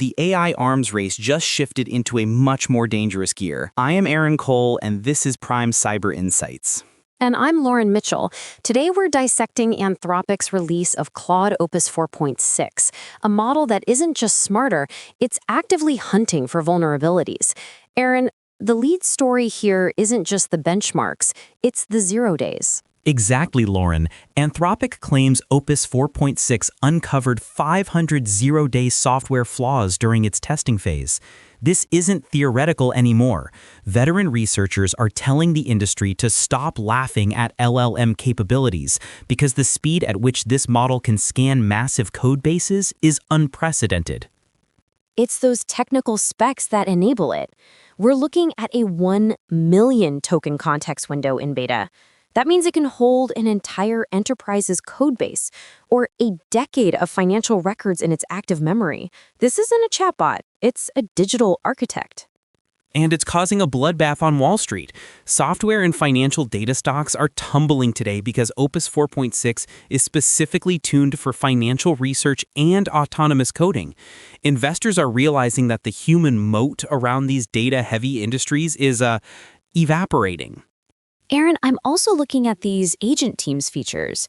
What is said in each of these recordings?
the AI arms race just shifted into a much more dangerous gear. I am Aaron Cole, and this is Prime Cyber Insights. And I'm Lauren Mitchell. Today we're dissecting Anthropic's release of Claude Opus 4.6, a model that isn't just smarter, it's actively hunting for vulnerabilities. Aaron, the lead story here isn't just the benchmarks, it's the 0 days. Exactly, Lauren. Anthropic claims Opus 4.6 uncovered 500 zero-day software flaws during its testing phase. This isn't theoretical anymore. Veteran researchers are telling the industry to stop laughing at LLM capabilities because the speed at which this model can scan massive code bases is unprecedented. It's those technical specs that enable it. We're looking at a 1 million token context window in beta. That means it can hold an entire enterprise's code base, or a decade of financial records in its active memory. This isn't a chatbot, it's a digital architect. And it's causing a bloodbath on Wall Street. Software and financial data stocks are tumbling today because Opus 4.6 is specifically tuned for financial research and autonomous coding. Investors are realizing that the human moat around these data-heavy industries is evaporating. Aaron, I'm also looking at these agent teams features.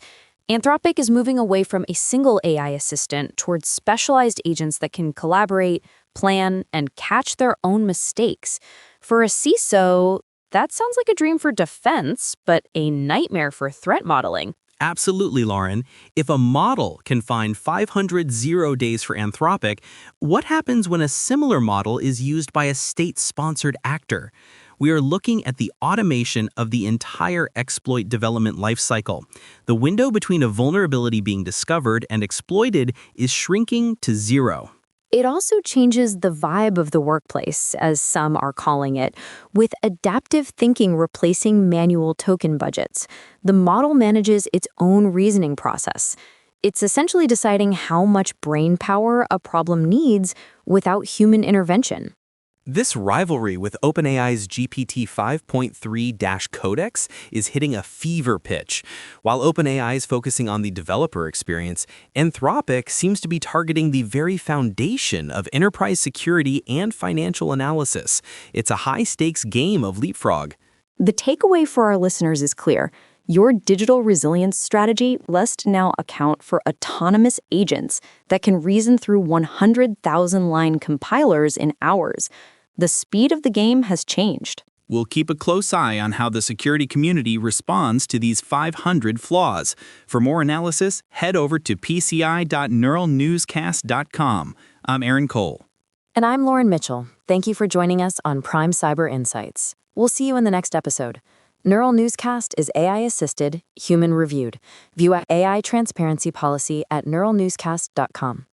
Anthropic is moving away from a single AI assistant towards specialized agents that can collaborate, plan, and catch their own mistakes. For a CISO, that sounds like a dream for defense, but a nightmare for threat modeling. Absolutely, Lauren. If a model can find 500 0 days for Anthropic, what happens when a similar model is used by a state-sponsored actor? We are looking at the automation of the entire exploit development lifecycle. The window between a vulnerability being discovered and exploited is shrinking to 0. It also changes the vibe of the workplace, as some are calling it, with adaptive thinking replacing manual token budgets. The model manages its own reasoning process. It's essentially deciding how much brain power a problem needs without human intervention. This rivalry with OpenAI's GPT 5.3 Codex is hitting a fever pitch. While OpenAI is focusing on the developer experience, Anthropic seems to be targeting the very foundation of enterprise security and financial analysis. It's a high-stakes game of leapfrog. The takeaway for our listeners is clear. Your digital resilience strategy must now account for autonomous agents that can reason through 100,000-line compilers in hours. The speed of the game has changed. We'll keep a close eye on how the security community responds to these 500 flaws. For more analysis, head over to pci.neuralnewscast.com. I'm Aaron Cole. And I'm Lauren Mitchell. Thank you for joining us on Prime Cyber Insights. We'll see you in the next episode. Neural Newscast is AI-assisted, human-reviewed. View our AI transparency policy at neuralnewscast.com.